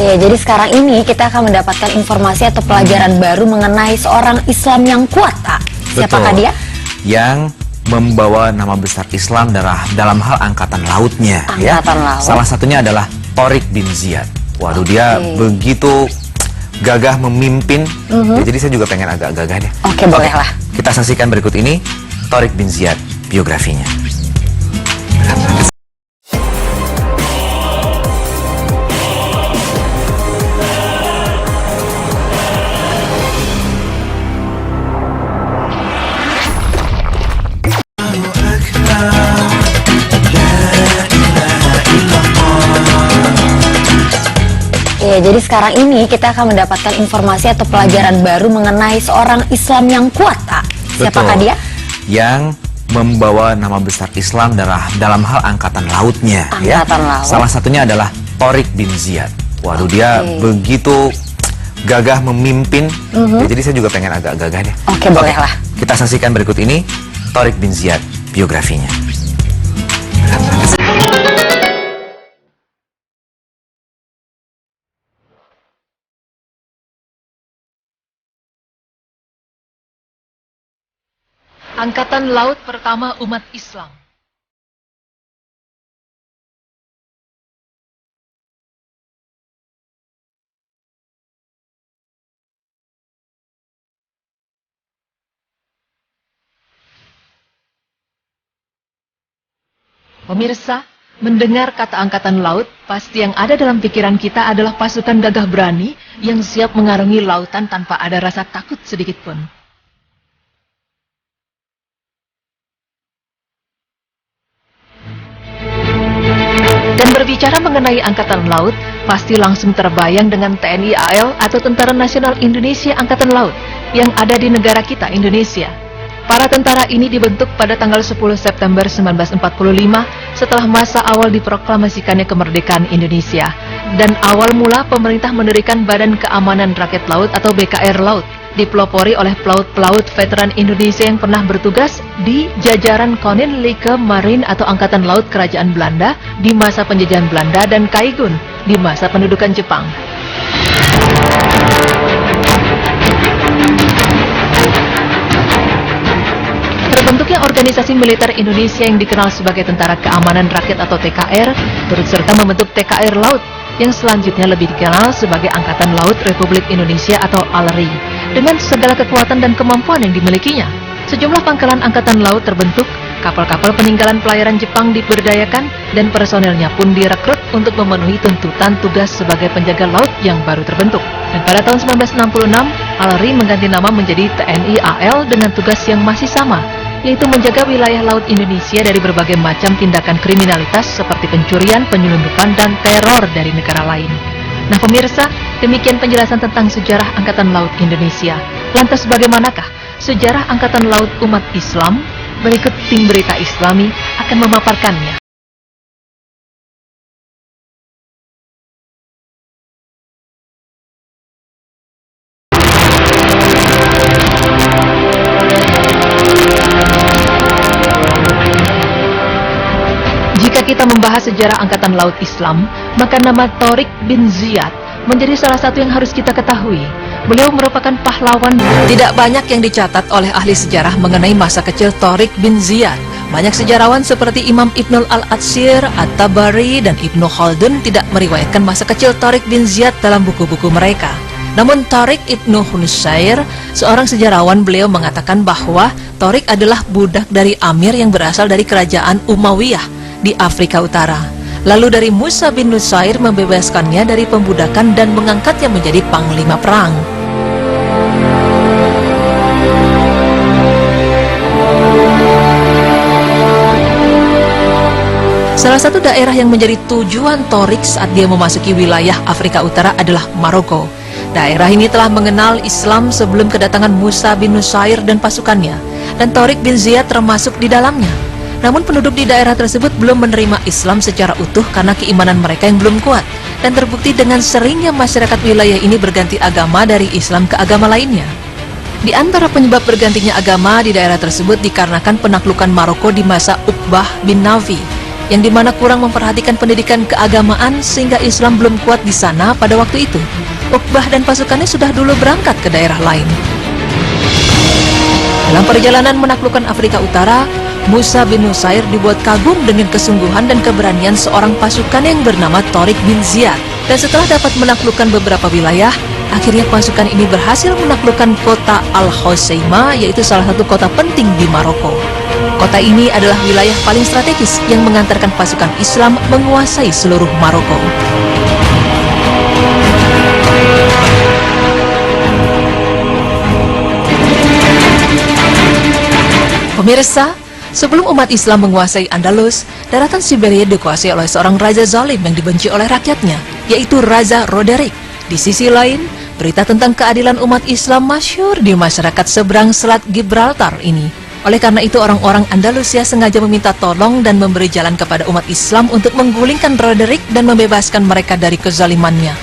Oke, jadi sekarang ini kita akan mendapatkan informasi atau pelajaran baru mengenai seorang Islam yang kuat, Pak. Siapakah dia? Yang membawa nama besar Islam dalam hal angkatan lautnya. Angkatan laut. Salah satunya adalah Thariq bin Ziyad. Waduh, dia begitu gagah memimpin. Ya, jadi saya juga pengen agak gagah deh. Oke, bolehlah. Kita saksikan berikut ini Thariq bin Ziyad, biografinya. Ya, jadi sekarang ini kita akan mendapatkan informasi atau pelajaran baru mengenai seorang Islam yang kuat, Pak. Siapakah dia? Yang membawa nama besar Islam dalam hal angkatan lautnya. Angkatan laut. Salah satunya adalah Thariq bin Ziyad. Waduh, dia begitu gagah memimpin. Ya, jadi saya juga pengen agak gagah deh. Oke, bolehlah. Kita saksikan berikut ini Thariq bin Ziyad, biografinya. Angkatan Laut pertama umat Islam. Pemirsa, mendengar kata Angkatan Laut, pasti yang ada dalam pikiran kita adalah pasukan gagah berani yang siap mengarungi lautan tanpa ada rasa takut sedikit pun. Dan berbicara mengenai Angkatan Laut, pasti langsung terbayang dengan TNI AL atau Tentara Nasional Indonesia Angkatan Laut yang ada di negara kita, Indonesia. Para tentara ini dibentuk pada tanggal 10 September 1945 setelah masa awal diproklamasikannya kemerdekaan Indonesia. Dan awal mula pemerintah mendirikan Badan Keamanan Rakyat Laut atau BKR Laut, dipelopori oleh pelaut-pelaut veteran Indonesia yang pernah bertugas di jajaran Koninklijke Marine atau Angkatan Laut Kerajaan Belanda di masa penjajahan Belanda dan Kaigun di masa pendudukan Jepang. Terbentuknya organisasi militer Indonesia yang dikenal sebagai Tentara Keamanan Rakyat atau TKR, turut serta membentuk TKR Laut yang selanjutnya lebih dikenal sebagai Angkatan Laut Republik Indonesia atau ALRI. Dengan segala kekuatan dan kemampuan yang dimilikinya, sejumlah pangkalan Angkatan Laut terbentuk, kapal-kapal peninggalan pelayaran Jepang diberdayakan, dan personelnya pun direkrut untuk memenuhi tuntutan tugas sebagai penjaga laut yang baru terbentuk. Dan pada tahun 1966, ALRI mengganti nama menjadi TNI AL dengan tugas yang masih sama, yaitu menjaga wilayah laut Indonesia dari berbagai macam tindakan kriminalitas seperti pencurian, penyelundupan, dan teror dari negara lain. Nah pemirsa, demikian penjelasan tentang sejarah Angkatan Laut Indonesia. Lantas bagaimanakah sejarah Angkatan Laut umat Islam? Berikut tim berita Islami akan memaparkannya. Jika kita membahas sejarah Angkatan Laut Islam, maka nama Thariq bin Ziyad menjadi salah satu yang harus kita ketahui. Beliau merupakan pahlawan. Tidak banyak yang dicatat oleh ahli sejarah mengenai masa kecil Thariq bin Ziyad. Banyak sejarawan seperti Imam Ibnul Al-Atsir, At-Tabari, dan Ibnu Khaldun tidak meriwayatkan masa kecil Thariq bin Ziyad dalam buku-buku mereka. Namun Thariq Ibnu Hunusair, seorang sejarawan, beliau mengatakan bahwa Thariq adalah budak dari Amir yang berasal dari kerajaan Umayyah di Afrika Utara. Lalu dari Musa bin Nusair membebaskannya dari pembudakan dan mengangkatnya menjadi panglima perang. Salah satu daerah yang menjadi tujuan Thariq saat dia memasuki wilayah Afrika Utara adalah Maroko. Daerah ini telah mengenal Islam sebelum kedatangan Musa bin Nusair dan pasukannya, dan Thariq bin Ziyad termasuk di dalamnya. Namun penduduk di daerah tersebut belum menerima Islam secara utuh karena keimanan mereka yang belum kuat, dan terbukti dengan seringnya masyarakat wilayah ini berganti agama dari Islam ke agama lainnya. Di antara penyebab bergantinya agama di daerah tersebut dikarenakan penaklukan Maroko di masa Uqbah bin Nafi yang dimana kurang memperhatikan pendidikan keagamaan sehingga Islam belum kuat di sana pada waktu itu. Uqbah dan pasukannya sudah dulu berangkat ke daerah lain. Dalam perjalanan menaklukkan Afrika Utara, Musa bin Nusair dibuat kagum dengan kesungguhan dan keberanian seorang pasukan yang bernama Tariq bin Ziyad. Dan setelah dapat menaklukkan beberapa wilayah, akhirnya pasukan ini berhasil menaklukkan kota Al-Hoceima, yaitu salah satu kota penting di Maroko. Kota ini adalah wilayah paling strategis yang mengantarkan pasukan Islam menguasai seluruh Maroko. Pemirsa, sebelum umat Islam menguasai Andalus, daratan Siberia dikuasai oleh seorang raja zalim yang dibenci oleh rakyatnya, yaitu Raja Roderick. Di sisi lain, berita tentang keadilan umat Islam masyhur di masyarakat seberang Selat Gibraltar ini. Oleh karena itu, orang-orang Andalusia sengaja meminta tolong dan memberi jalan kepada umat Islam untuk menggulingkan Roderick dan membebaskan mereka dari kezalimannya.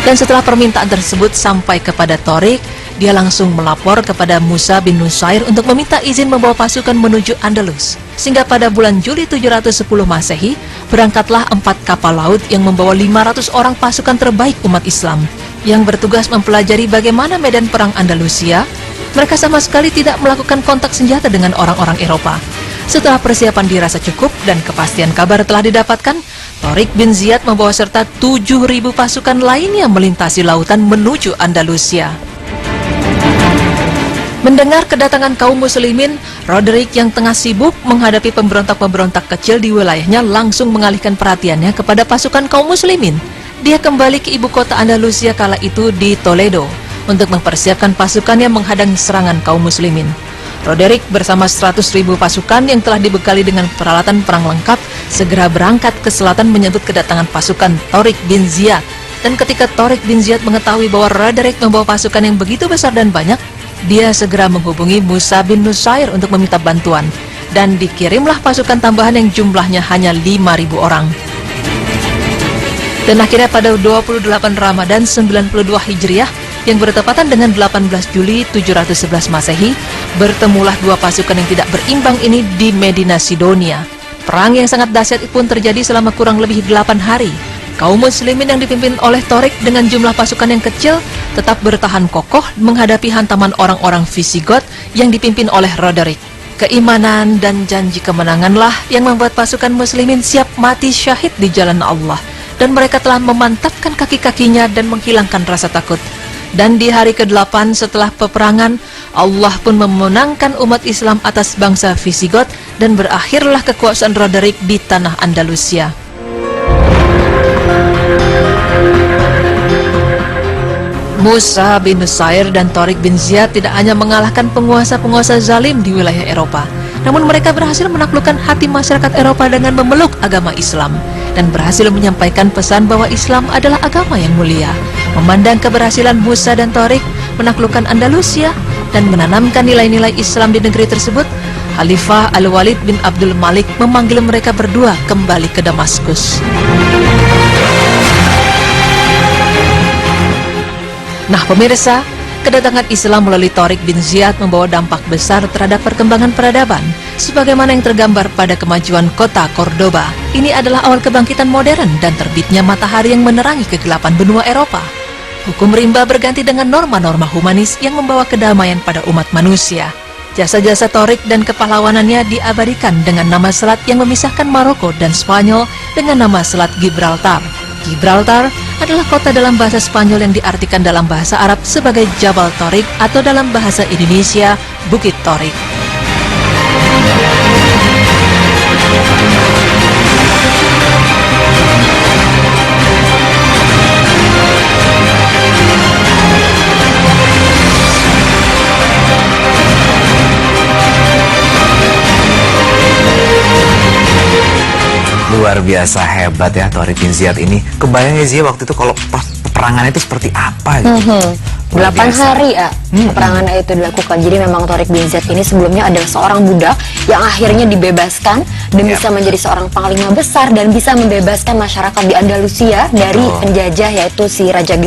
Dan setelah permintaan tersebut sampai kepada Tariq, dia langsung melapor kepada Musa bin Nusair untuk meminta izin membawa pasukan menuju Andalus. Sehingga pada bulan Juli 710 Masehi, berangkatlah 4 kapal laut yang membawa 500 orang pasukan terbaik umat Islam yang bertugas mempelajari bagaimana medan perang Andalusia. Mereka sama sekali tidak melakukan kontak senjata dengan orang-orang Eropa. Setelah persiapan dirasa cukup dan kepastian kabar telah didapatkan, Tariq bin Ziyad membawa serta 7.000 pasukan lainnya melintasi lautan menuju Andalusia. Mendengar kedatangan kaum muslimin, Roderick yang tengah sibuk menghadapi pemberontak-pemberontak kecil di wilayahnya langsung mengalihkan perhatiannya kepada pasukan kaum muslimin. Dia kembali ke ibu kota Andalusia kala itu di Toledo untuk mempersiapkan pasukannya menghadang serangan kaum muslimin. Roderick bersama 100.000 pasukan yang telah dibekali dengan peralatan perang lengkap segera berangkat ke selatan menyambut kedatangan pasukan Tariq bin Ziyad. Dan ketika Tariq bin Ziyad mengetahui bahwa Roderick membawa pasukan yang begitu besar dan banyak, dia segera menghubungi Musa bin Nusair untuk meminta bantuan, dan dikirimlah pasukan tambahan yang jumlahnya hanya 5.000 orang. Dan akhirnya pada 28 Ramadan 92 Hijriah yang bertepatan dengan 18 Juli 711 Masehi, bertemulah dua pasukan yang tidak berimbang ini di Medina Sidonia. Perang yang sangat dahsyat pun terjadi selama kurang lebih 8 hari. Kaum muslimin yang dipimpin oleh Tariq dengan jumlah pasukan yang kecil tetap bertahan kokoh menghadapi hantaman orang-orang Visigot yang dipimpin oleh Roderick. Keimanan dan janji kemenanganlah yang membuat pasukan muslimin siap mati syahid di jalan Allah, dan mereka telah memantapkan kaki-kakinya dan menghilangkan rasa takut. Dan di hari ke-8 setelah peperangan, Allah pun memenangkan umat Islam atas bangsa Visigot, dan berakhirlah kekuasaan Roderick di tanah Andalusia. Musa bin Nusair dan Tariq bin Ziyad tidak hanya mengalahkan penguasa-penguasa zalim di wilayah Eropa, namun mereka berhasil menaklukkan hati masyarakat Eropa dengan memeluk agama Islam, dan berhasil menyampaikan pesan bahwa Islam adalah agama yang mulia. Memandang keberhasilan Musa dan Tariq menaklukkan Andalusia dan menanamkan nilai-nilai Islam di negeri tersebut, Khalifah Al-Walid bin Abdul Malik memanggil mereka berdua kembali ke Damaskus. Nah pemirsa, kedatangan Islam melalui Tariq bin Ziyad membawa dampak besar terhadap perkembangan peradaban, sebagaimana yang tergambar pada kemajuan kota Cordoba. Ini adalah awal kebangkitan modern dan terbitnya matahari yang menerangi kegelapan benua Eropa. Hukum rimba berganti dengan norma-norma humanis yang membawa kedamaian pada umat manusia. Jasa-jasa Tariq dan kepahlawanannya diabadikan dengan nama selat yang memisahkan Maroko dan Spanyol dengan nama Selat Gibraltar. Gibraltar adalah kota dalam bahasa Spanyol yang diartikan dalam bahasa Arab sebagai Jabal Tariq atau dalam bahasa Indonesia Bukit Tariq. Luar biasa hebat ya Tariq bin Ziyad ini. Kebayang ya Zia waktu itu kalau peperangan itu seperti apa gitu. 8 hari ya peperangan itu dilakukan. Jadi memang Tariq bin Ziyad ini sebelumnya adalah seorang budak yang akhirnya dibebaskan dan bisa menjadi seorang panglima besar dan bisa membebaskan masyarakat di Andalusia dari penjajah, yaitu si Raja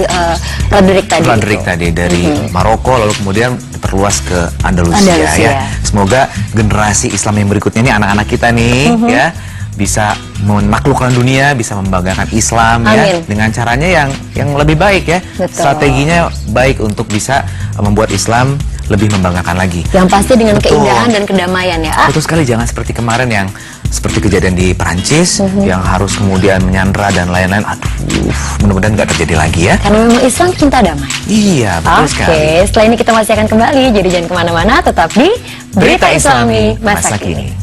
Roderick tadi. Roderick tadi dari Maroko lalu kemudian terluas ke Andalusia ya. Semoga generasi Islam yang berikutnya nih, anak-anak kita nih ya, bisa menaklukkan dunia, bisa membanggakan Islam ya, dengan caranya yang lebih baik ya. Betul. Strateginya baik untuk bisa membuat Islam lebih membanggakan lagi. Yang pasti dengan keindahan dan kedamaian ya. Betul sekali, jangan seperti kemarin yang seperti kejadian di Perancis yang harus kemudian menyandra dan lain-lain. Aduh, mudah-mudahan nggak terjadi lagi ya. Karena memang Islam cinta damai. Iya, betul sekali. Oke, setelah ini kita masih akan kembali. Jadi jangan kemana-mana, tetap di Berita Islami Masa Kini.